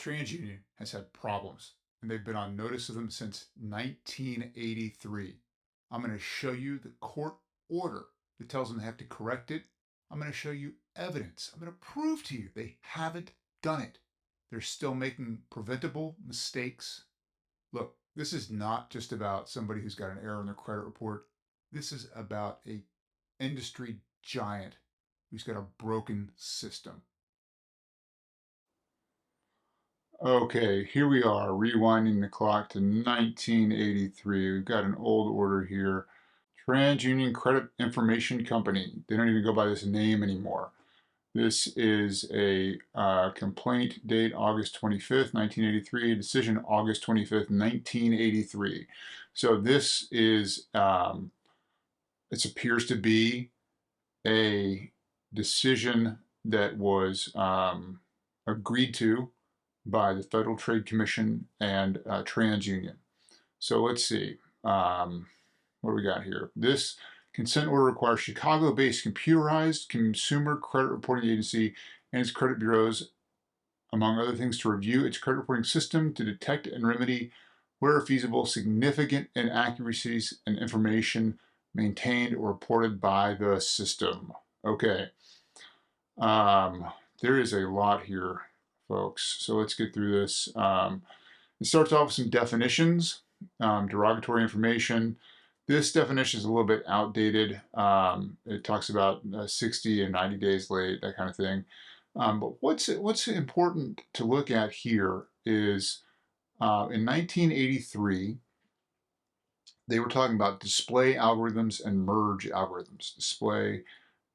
TransUnion has had problems, and they've been on notice of them since 1983. I'm going to show you the court order that tells them they have to correct it. I'm going to show you evidence. I'm going to prove to you they haven't done it. They're still making preventable mistakes. Look, this is not just about somebody who's got an error in their credit report. This is about a industry giant who's got a broken system. Okay, here we are, rewinding the clock to 1983. We've got an old order here. TransUnion Credit Information Company. They don't even go by this name anymore. This is a complaint date August 25th, 1983, decision August 25th, 1983. So this is, it appears to be a decision that was agreed to by the Federal Trade Commission and TransUnion. So let's see. What do we got here? This consent order requires Chicago-based computerized consumer credit reporting agency and its credit bureaus, among other things, to review its credit reporting system to detect and remedy, where feasible, significant inaccuracies in information maintained or reported by the system. Okay. There is a lot here, folks. So let's get through this. It starts off with some definitions, derogatory information. This definition is a little bit outdated. It talks about 60 and 90 days late, that kind of thing. But what's important to look at here is in 1983, they were talking about display algorithms and merge algorithms. Display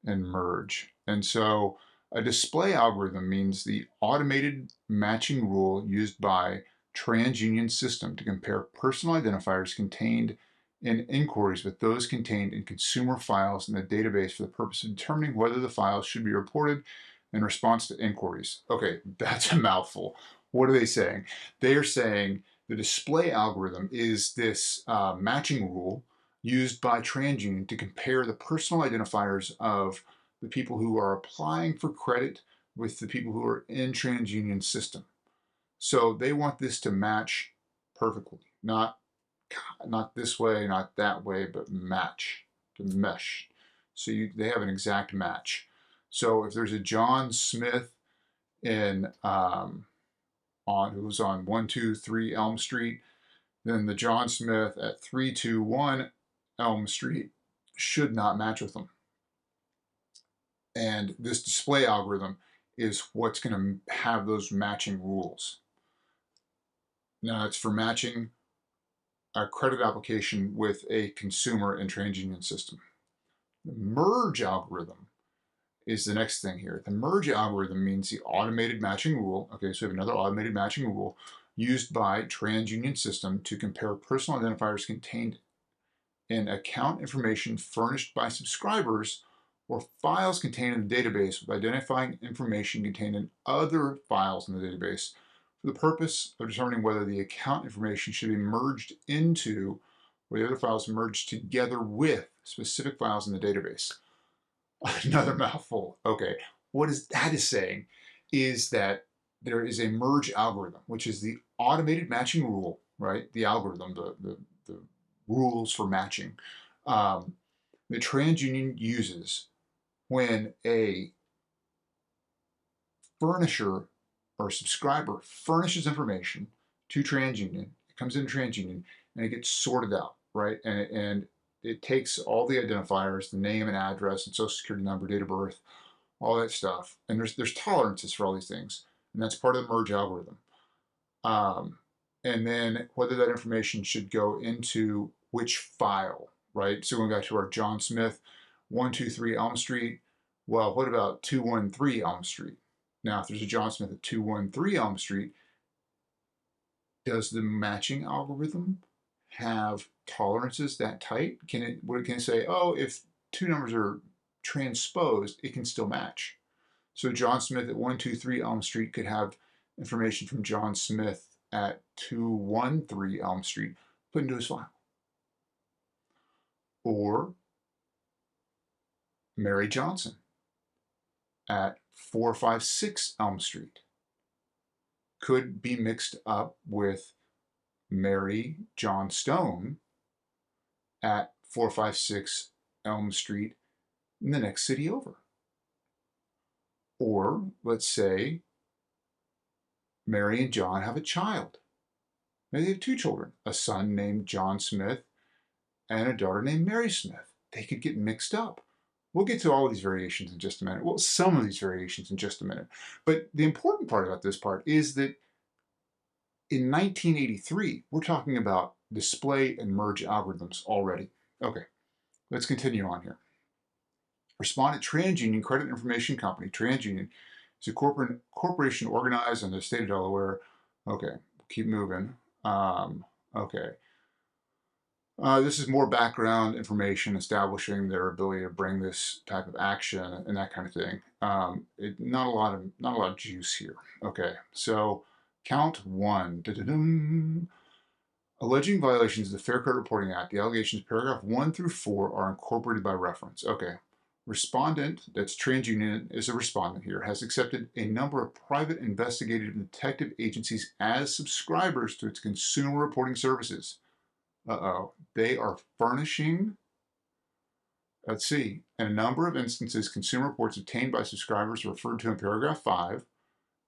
and merge. And so a display algorithm means the automated matching rule used by TransUnion system to compare personal identifiers contained in inquiries with those contained in consumer files in the database for the purpose of determining whether the files should be reported in response to inquiries. Okay, that's a mouthful. What are they saying? They are saying the display algorithm is this matching rule used by TransUnion to compare the personal identifiers of the people who are applying for credit with the people who are in TransUnion system. So they want this to match perfectly, not this way, not that way, but match, to mesh. So they have an exact match. So if there's a John Smith in who's on 123 Elm Street, then the John Smith at 321 Elm Street should not match with them. And this display algorithm is what's going to have those matching rules. Now it's for matching a credit application with a consumer in TransUnion system. The merge algorithm is the next thing here. The merge algorithm means the automated matching rule. Okay, so we have another automated matching rule used by TransUnion system to compare personal identifiers contained in account information furnished by subscribers or files contained in the database with identifying information contained in other files in the database for the purpose of determining whether the account information should be merged into or the other files merged together with specific files in the database. Another mouthful. Okay, what that is saying is that there is a merge algorithm, which is the automated matching rule, right? The algorithm, the rules for matching that TransUnion uses when a furnisher or subscriber furnishes information to TransUnion. It comes into TransUnion and it gets sorted out, right? And it takes all the identifiers, the name and address and social security number, date of birth, all that stuff. And there's tolerances for all these things. And that's part of the merge algorithm. And then whether that information should go into which file, right? So going back to our John Smith, 123 Elm Street. Well, what about 213 Elm Street? Now, if there's a John Smith at 213 Elm Street, does the matching algorithm have tolerances that tight? Can it say, oh, if two numbers are transposed, it can still match? So John Smith at 123 Elm Street could have information from John Smith at 213 Elm Street put into his file. Or Mary Johnson at 456 Elm Street. could be mixed up with Mary John Stone at 456 Elm Street in the next city over. Or let's say Mary and John have a child. Maybe they have two children, a son named John Smith and a daughter named Mary Smith. They could get mixed up. We'll get to all of these variations in just a minute. Well, some of these variations in just a minute. But the important part about this part is that in 1983, we're talking about display and merge algorithms already. Okay, let's continue on here. Respondent TransUnion Credit Information Company, TransUnion, is a corporation organized in the state of Delaware. Okay, keep moving. Okay. This is more background information establishing their ability to bring this type of action and that kind of thing. Not a lot of juice here. Okay, so count one. Da-da-dum. Alleging violations of the Fair Credit Reporting Act. The allegations paragraph 1 through 4 are incorporated by reference. Okay. Respondent, that's TransUnion, is a respondent here, has accepted a number of private investigative and detective agencies as subscribers to its consumer reporting services. They are furnishing, let's see, in a number of instances, consumer reports obtained by subscribers referred to in paragraph 5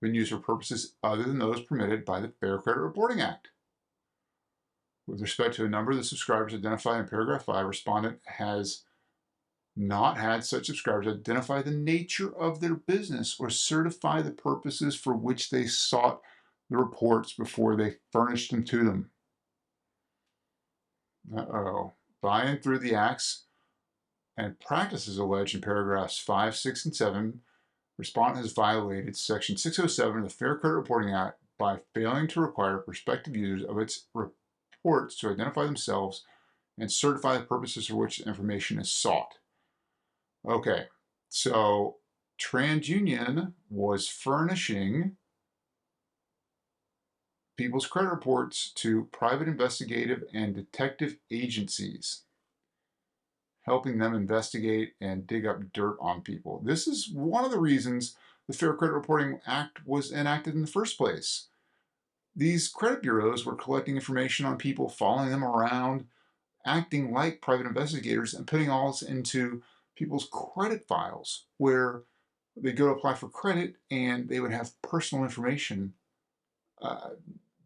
been used for purposes other than those permitted by the Fair Credit Reporting Act. With respect to a number of the subscribers identified in paragraph 5, respondent has not had such subscribers identify the nature of their business or certify the purposes for which they sought the reports before they furnished them to them. By and through the acts and practices alleged in paragraphs 5, 6, and 7, respondent has violated section 607 of the Fair Credit Reporting Act by failing to require prospective users of its reports to identify themselves and certify the purposes for which the information is sought. Okay, so TransUnion was furnishing people's credit reports to private investigative and detective agencies, helping them investigate and dig up dirt on people. This is one of the reasons the Fair Credit Reporting Act was enacted in the first place. These credit bureaus were collecting information on people, following them around, acting like private investigators, and putting all this into people's credit files, where they go to apply for credit and they would have personal information,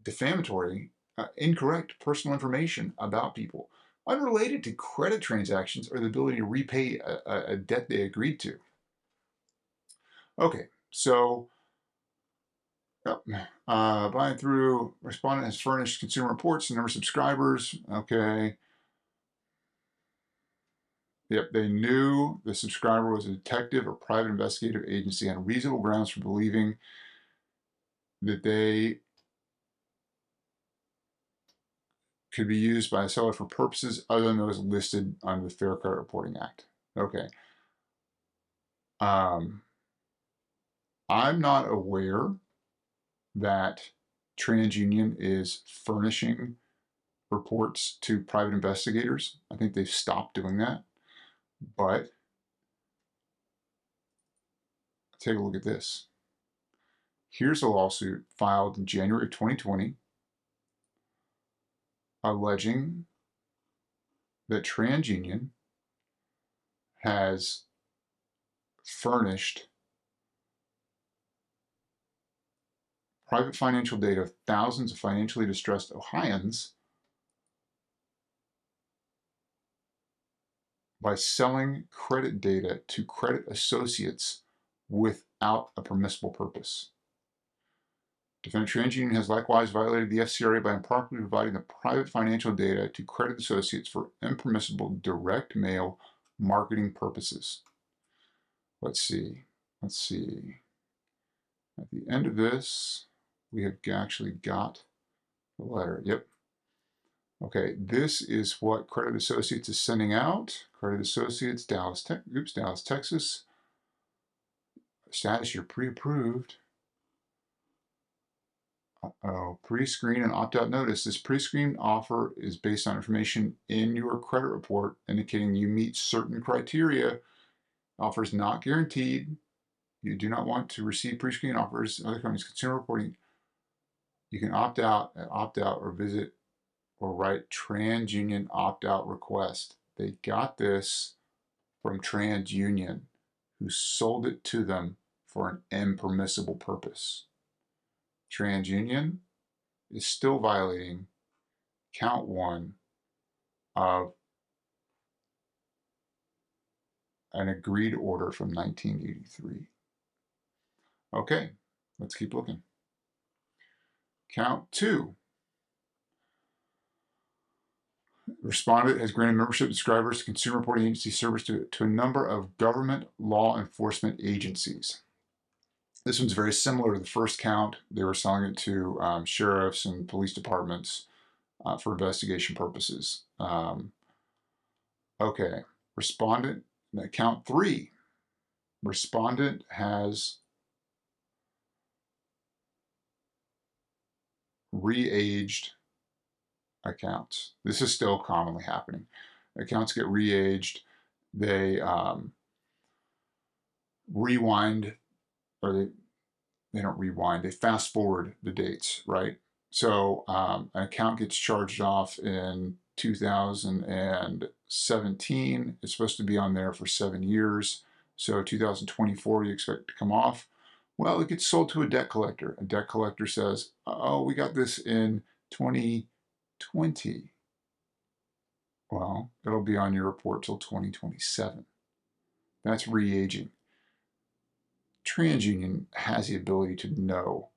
defamatory, incorrect personal information about people, unrelated to credit transactions or the ability to repay a debt they agreed to. Okay, so by and through, respondent has furnished consumer reports and number of subscribers. Okay. Yep, they knew the subscriber was a detective or private investigative agency on reasonable grounds for believing that they could be used by a seller for purposes other than those listed under the Fair Credit Reporting Act. Okay. I'm not aware that TransUnion is furnishing reports to private investigators. I think they've stopped doing that. But take a look at this. Here's a lawsuit filed in January 2020 alleging that TransUnion has furnished private financial data of thousands of financially distressed Ohioans by selling credit data to credit associates without a permissible purpose. Defendant TransUnion has likewise violated the FCRA by improperly providing the private financial data to credit associates for impermissible direct mail marketing purposes. Let's see. At the end of this, we have actually got the letter. Yep. Okay, this is what Credit Associates is sending out. Credit Associates, Dallas, Texas. Status, you're pre-approved. Pre-screen and opt-out notice. This pre-screen offer is based on information in your credit report indicating you meet certain criteria. Offer is not guaranteed. You do not want to receive pre-screen offers. Other companies, consumer reporting. You can opt out, or visit or write TransUnion opt-out request. They got this from TransUnion, who sold it to them for an impermissible purpose. TransUnion is still violating count 1 of an agreed order from 1983. Okay, let's keep looking. Count 2. Respondent has granted membership subscribers to Consumer Reporting Agency service to a number of government law enforcement agencies. This one's very similar to the first count. They were selling it to sheriffs and police departments for investigation purposes. Okay, respondent, count 3. Respondent has re-aged accounts. This is still commonly happening. Accounts get re-aged. They rewind, or they don't rewind, they fast forward the dates, right? So an account gets charged off in 2017. It's supposed to be on there for 7 years. So 2024, you expect to come off. Well, it gets sold to a debt collector. A debt collector says, oh, we got this in 2020. Well, it'll be on your report till 2027. That's re-aging. TransUnion has the ability to know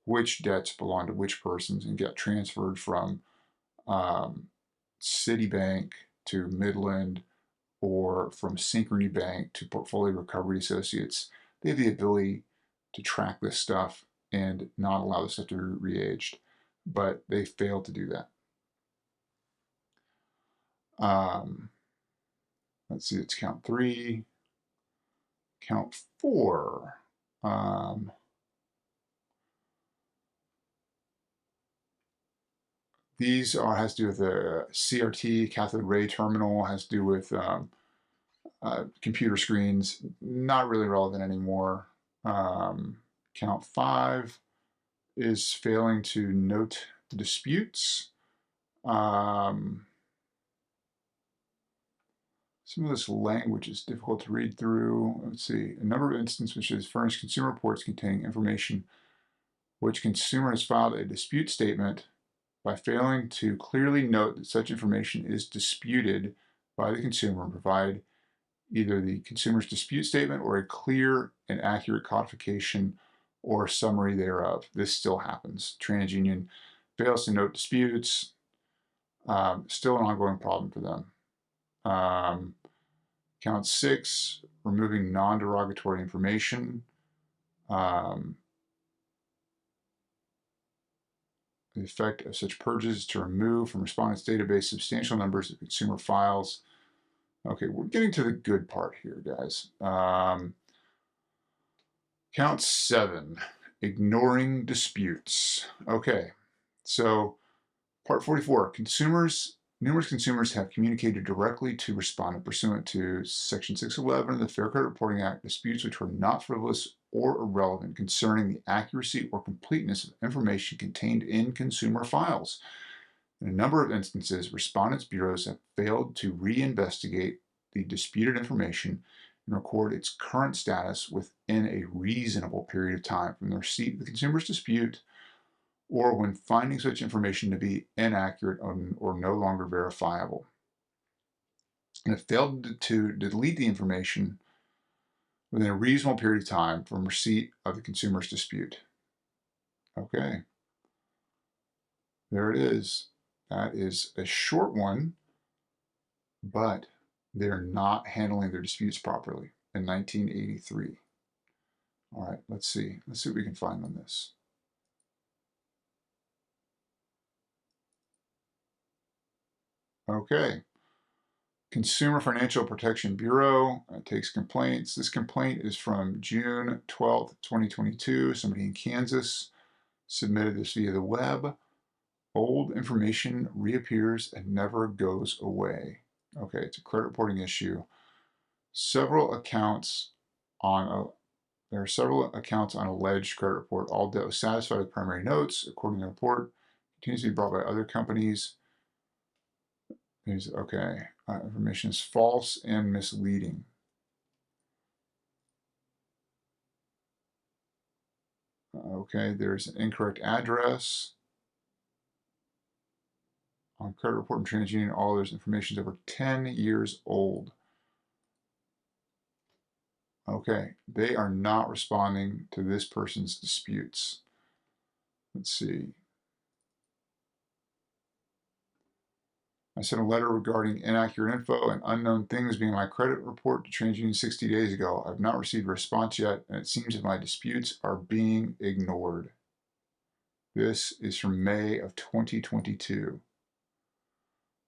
which debts belong to which persons and get transferred from Citibank to Midland or from Synchrony Bank to Portfolio Recovery Associates. They have the ability to track this stuff and not allow this stuff to be re-aged, but they failed to do that. Let's see, it's count 3. Count 4. These has to do with the CRT, cathode ray terminal, has to do with computer screens. Not really relevant anymore. Count 5 is failing to note the disputes. Some of this language is difficult to read through. Let's see. A number of instances which has furnished consumer reports containing information which consumer has filed a dispute statement by failing to clearly note that such information is disputed by the consumer and provide either the consumer's dispute statement or a clear and accurate codification or summary thereof. This still happens. TransUnion fails to note disputes. Still an ongoing problem for them. Count 6, removing non-derogatory information. The effect of such purges is to remove from respondents' database substantial numbers of consumer files. Okay, we're getting to the good part here, guys. Count 7, ignoring disputes. Okay, so part 44, numerous consumers have communicated directly to respondent pursuant to Section 611 of the Fair Credit Reporting Act disputes which were not frivolous or irrelevant concerning the accuracy or completeness of information contained in consumer files. In a number of instances, respondents' bureaus have failed to reinvestigate the disputed information and record its current status within a reasonable period of time from the receipt of the consumer's dispute or when finding such information to be inaccurate or no longer verifiable. And have failed to delete the information within a reasonable period of time from receipt of the consumer's dispute. Okay, there it is. That is a short one, but they're not handling their disputes properly in 1983. All right, let's see. Let's see what we can find on this. Okay. Consumer Financial Protection Bureau takes complaints. This complaint is from June 12th, 2022. Somebody in Kansas submitted this via the web. Old information reappears and never goes away. Okay, it's a credit reporting issue. Several accounts on There are several accounts on alleged credit report. All debt was satisfied with primary notes, according to the report. Continues to be brought by other companies. Okay. Information is false and misleading. Okay, there's an incorrect address on credit report and TransUnion. All there's information is over 10 years old. Okay, they are not responding to this person's disputes. Let's see. I sent a letter regarding inaccurate info and unknown things being my credit report to TransUnion 60 days ago. I've not received a response yet, and it seems that my disputes are being ignored. This is from May of 2022.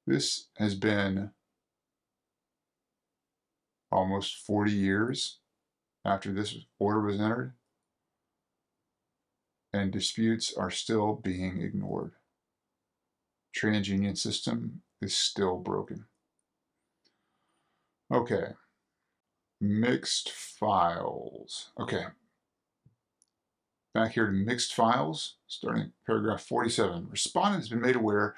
This has been almost 40 years after this order was entered, and disputes are still being ignored. TransUnion system is still broken. Okay, mixed files. Okay, back here to mixed files, starting paragraph 47. Respondent has been made aware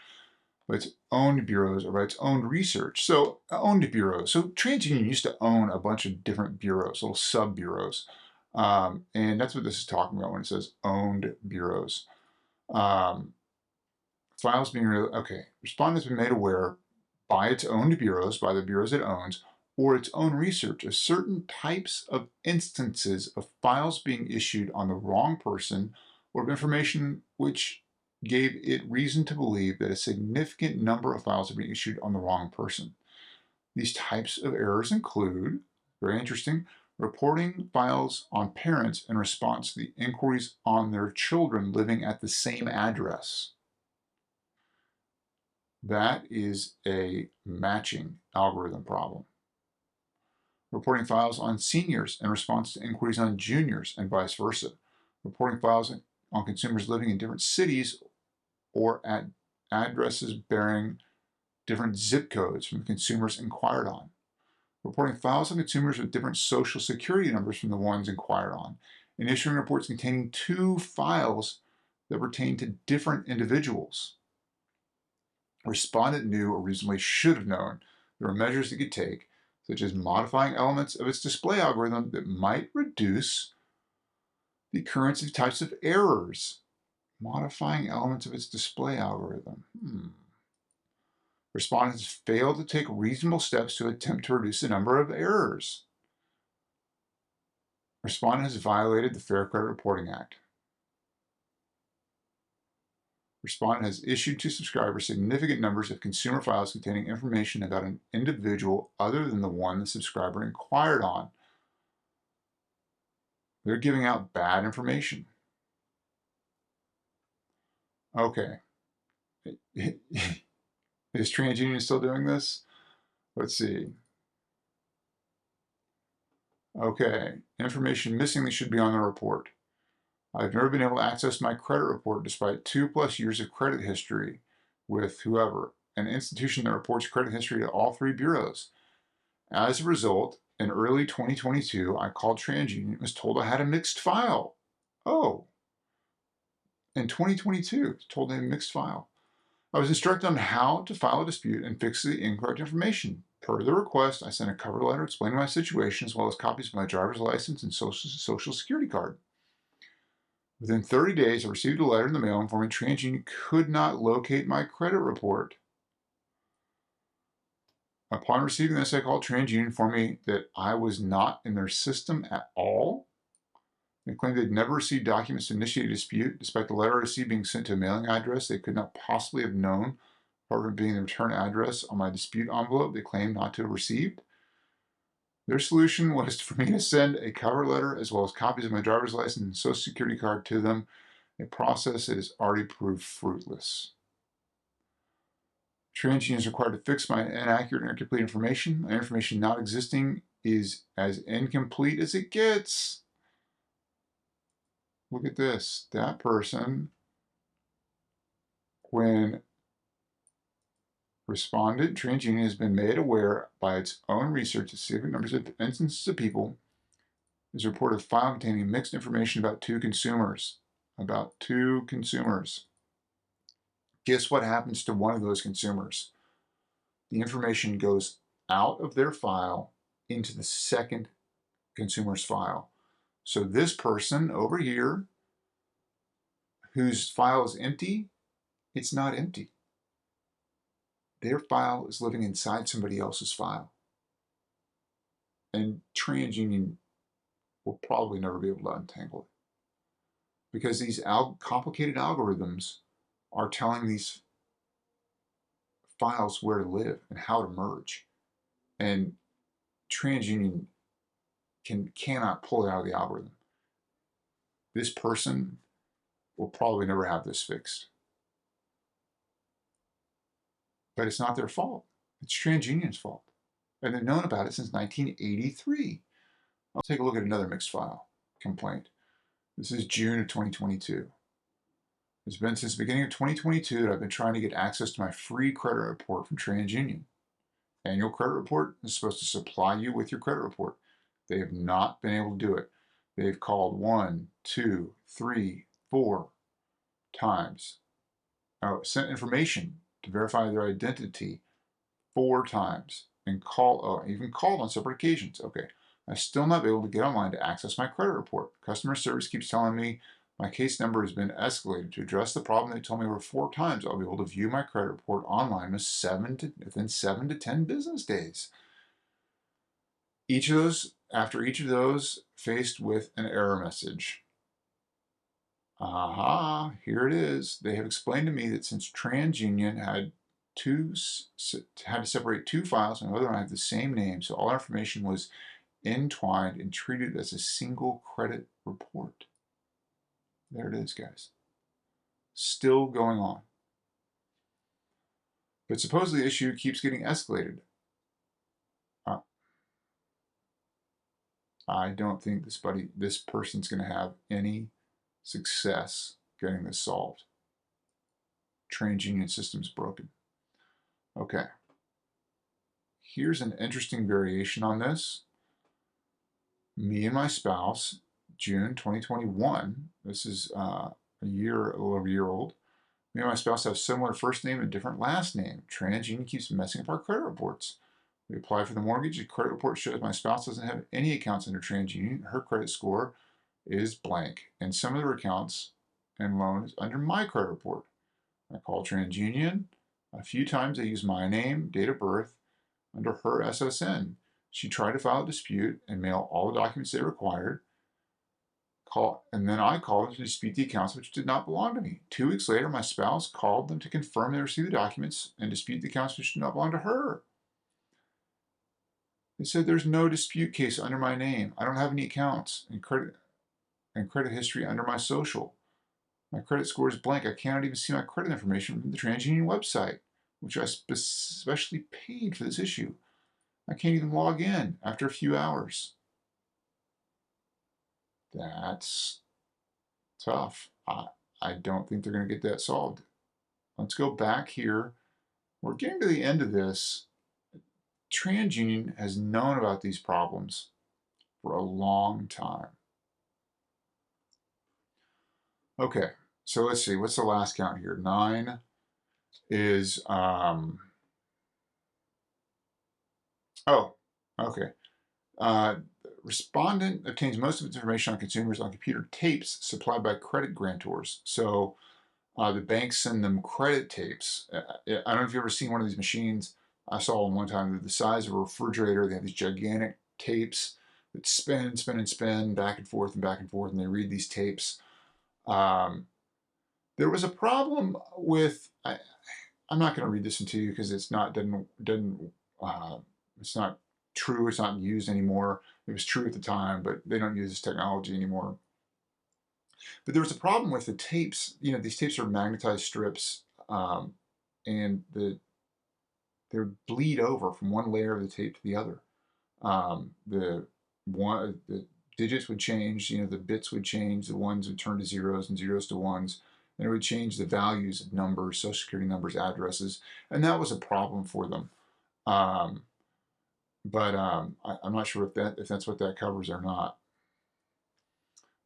by its own bureaus or by its own research. So owned bureaus. So TransUnion used to own a bunch of different bureaus, little sub-bureaus. And that's what this is talking about when it says owned bureaus. Files being, okay, respondent has been made aware by its own bureaus, by the bureaus it owns, or its own research of certain types of instances of files being issued on the wrong person or of information which gave it reason to believe that a significant number of files are being issued on the wrong person. These types of errors include, very interesting, reporting files on parents in response to the inquiries on their children living at the same address. That is a matching algorithm problem. Reporting files on seniors in response to inquiries on juniors and vice versa. Reporting files on consumers living in different cities or at addresses bearing different zip codes from the consumers inquired on. Reporting files on consumers with different social security numbers from the ones inquired on. And issuing reports containing two files that pertain to different individuals. Respondent knew or reasonably should have known there were measures it could take, such as modifying elements of its display algorithm that might reduce the occurrence of types of errors. Modifying elements of its display algorithm. Respondent has failed to take reasonable steps to attempt to reduce the number of errors. Respondent has violated the Fair Credit Reporting Act. Respondent has issued to subscribers significant numbers of consumer files containing information about an individual other than the one the subscriber inquired on. They're giving out bad information. Okay. Is TransUnion still doing this? Let's see. Okay. Information missing that should be on the report. I've never been able to access my credit report despite 2+ years of credit history with whoever, an institution that reports credit history to all 3 bureaus. As a result, in early 2022, I called TransUnion and was told I had a mixed file. Oh. In 2022, told me a mixed file. I was instructed on how to file a dispute and fix the incorrect information. Per the request, I sent a cover letter explaining my situation as well as copies of my driver's license and social security card. Within 30 days, I received a letter in the mail informing TransUnion could not locate my credit report. Upon receiving this, I called TransUnion, informed me that I was not in their system at all. They claimed they'd never received documents to initiate a dispute. Despite the letter I received being sent to a mailing address they could not possibly have known, apart from being the return address on my dispute envelope they claimed not to have received. Their solution was for me to send a cover letter as well as copies of my driver's license and social security card to them, a process that has already proved fruitless. TransUnion is required to fix my inaccurate and incomplete information. My information not existing is as incomplete as it gets. Look at this. That person, when responded, TransUnion has been made aware by its own research of significant numbers of instances of people There's a report of file containing mixed information about two consumers. About two consumers. Guess what happens to one of those consumers? The information goes out of their file into the second consumer's file. So this person over here, whose file is empty, it's not empty. Their file is living inside somebody else's file. And TransUnion will probably never be able to untangle it. Because these complicated algorithms are telling these files where to live and how to merge. And TransUnion cannot pull it out of the algorithm. This person will probably never have this fixed. But it's not their fault. It's TransUnion's fault. And they've known about it since 1983. I'll take a look at another mixed file complaint. This is June of 2022. It's been since the beginning of 2022 that I've been trying to get access to my free credit report from TransUnion. Annual credit report is supposed to supply you with your credit report. They have not been able to do it. They've called 1, 2, 3, 4 times. Sent information to verify their identity 4 times, and even called on separate occasions. Okay, I've still not been able to get online to access my credit report. Customer service keeps telling me my case number has been escalated. To address the problem, they told me over 4 times I'll be able to view my credit report online within 7 to 10 business days. After each of those, faced with an error message. Aha, here it is. They have explained to me that since TransUnion had to separate 2 files and whether or not have the same name, so all our information was entwined and treated as a single credit report. There it is, guys. Still going on. But supposedly the issue keeps getting escalated. I don't think this person's going to have any success getting this solved. TransUnion system's broken. Okay. Here's an interesting variation on this. Me and my spouse, June 2021. This is a little over a year old. Me and my spouse have similar first name and different last name. TransUnion keeps messing up our credit reports. We apply for the mortgage. The credit report shows my spouse doesn't have any accounts under TransUnion. Her credit score is blank, and some of her accounts and loans under my credit report. I call TransUnion. A few times they use my name, date of birth, under her SSN. She tried to file a dispute and mail all the documents they required. And then I called them to dispute the accounts which did not belong to me. 2 weeks later, my spouse called them to confirm they received the documents and dispute the accounts which did not belong to her. They said there's no dispute case under my name. I don't have any accounts and credit history under my social. My credit score is blank. I cannot even see my credit information from the TransUnion website, which I especially paid for this issue. I can't even log in after a few hours. That's tough. I don't think they're going to get that solved. Let's go back here. We're getting to the end of this. TransUnion has known about these problems for a long time. Okay, so let's see. What's the last count here? 9 is, okay. Respondent obtains most of its information on consumers on computer tapes supplied by credit grantors. So the banks send them credit tapes. I don't know if you've ever seen one of these machines. I saw one time the size of a refrigerator. They have these gigantic tapes that spin and spin and spin back and forth, and they read these tapes. There was a problem with. I'm not going to read this into you because it's not it's not true. It's not used anymore. It was true at the time, but they don't use this technology anymore. But there was a problem with the tapes. You know, these tapes are magnetized strips, and they bleed over from one layer of the tape to the other. The digits would change. You know, the bits would change. The ones would turn to zeros and zeros to ones. And it would change the values of numbers, social security numbers, addresses, and that was a problem for them. But I'm not sure if that's what that covers or not.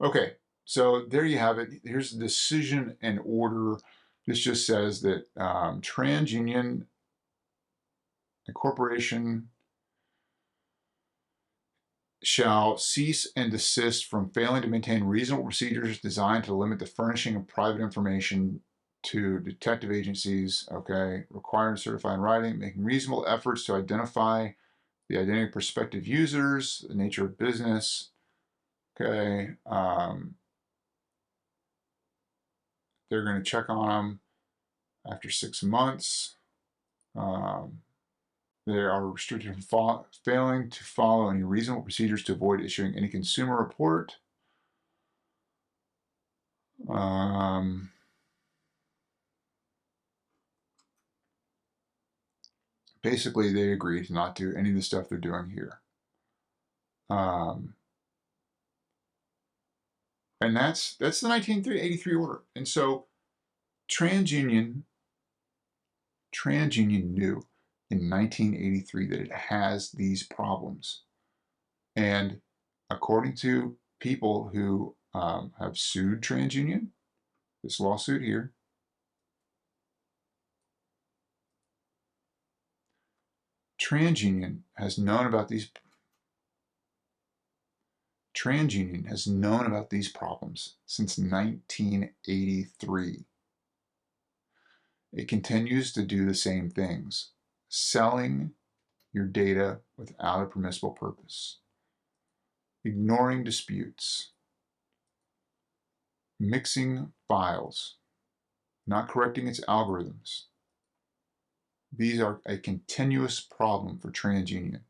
Okay, so there you have it. Here's the decision and order. This just says that TransUnion, the corporation, shall cease and desist from failing to maintain reasonable procedures designed to limit the furnishing of private information to detective agencies, okay, required and certified in writing, making reasonable efforts to identify the identity of prospective users, the nature of business, okay, they're going to check on them after 6 months. They are restricted from failing to follow any reasonable procedures to avoid issuing any consumer report. Basically, they agree to not do any of the stuff they're doing here. And that's the 1983 order. And so TransUnion knew in 1983 that it has these problems. And according to people who have sued TransUnion, this lawsuit here, TransUnion has known about these problems since 1983. It continues to do the same things, selling your data without a permissible purpose, ignoring disputes, mixing files, not correcting its algorithms. These are a continuous problem for TransUnion.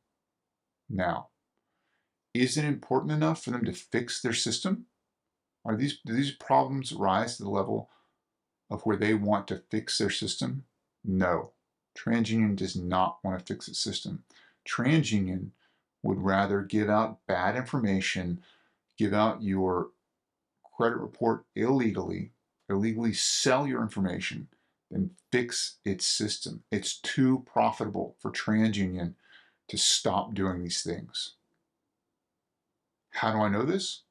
Now, is it important enough for them to fix their system? Do these problems rise to the level of where they want to fix their system? No. TransUnion does not want to fix its system. TransUnion would rather give out bad information, give out your credit report illegally sell your information, than fix its system. It's too profitable for TransUnion to stop doing these things. How do I know this?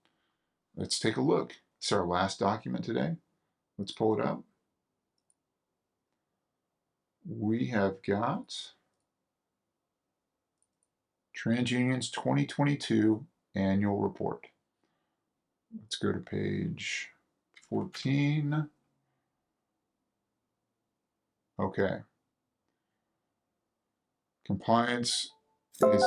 Let's take a look. It's our last document today. Let's pull it up. We have got TransUnion's 2022 annual report. Let's go to page 14. Okay. Compliance is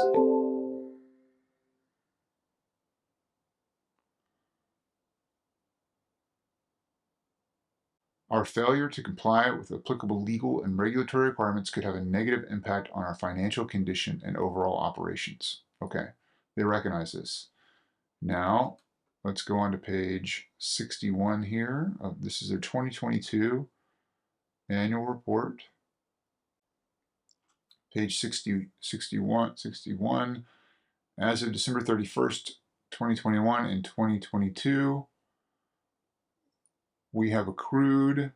our failure to comply with applicable legal and regulatory requirements could have a negative impact on our financial condition and overall operations. Okay, they recognize this. Now, let's go on to page 61 here. This is their 2022 annual report. Page 61. As of December 31st, 2021 and 2022, we have accrued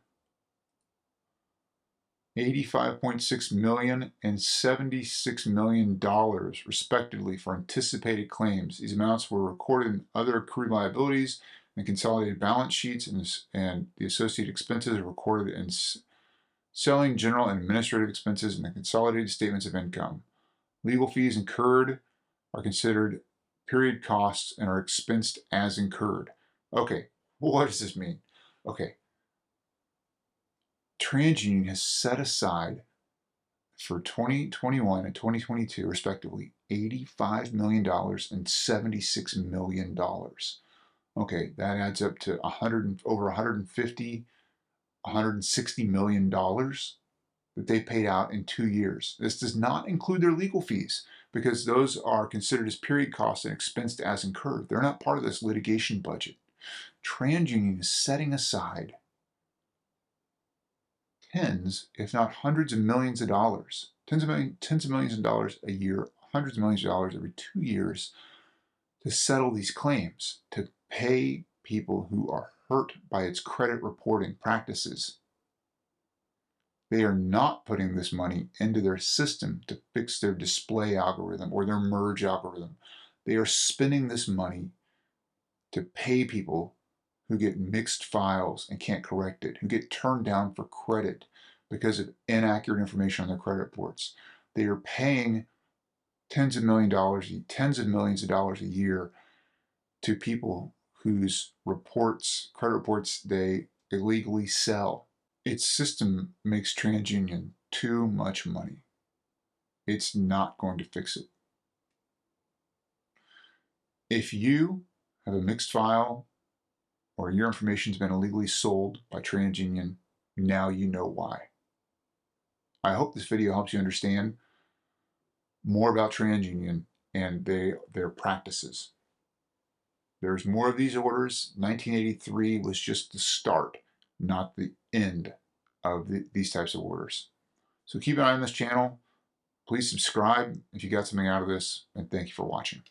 $85.6 million and $76 million, respectively, for anticipated claims. These amounts were recorded in other accrued liabilities and consolidated balance sheets, and the associated expenses are recorded in selling, general, and administrative expenses in the consolidated statements of income. Legal fees incurred are considered period costs and are expensed as incurred. Okay, what does this mean? Okay, TransUnion has set aside for 2021 and 2022, respectively, $85 million and $76 million. Okay, that adds up to over $150, $160 million that they paid out in 2 years. This does not include their legal fees because those are considered as period costs and expensed as incurred. They're not part of this litigation budget. TransUnion is setting aside tens, if not hundreds of millions of dollars, tens of millions of dollars a year, hundreds of millions of dollars every 2 years to settle these claims, to pay people who are hurt by its credit reporting practices. They are not putting this money into their system to fix their display algorithm or their merge algorithm. They are spending this money to pay people who get mixed files and can't correct it, who get turned down for credit because of inaccurate information on their credit reports. They are paying tens of millions of dollars a year to people whose credit reports they illegally sell. Its system makes TransUnion too much money. It's not going to fix it. If you have a mixed file or your information's been illegally sold by TransUnion, now you know why. I hope this video helps you understand more about TransUnion and their practices. There's more of these orders. 1983 was just the start, not the end of these types of orders. So keep an eye on this channel. Please subscribe if you got something out of this, and thank you for watching.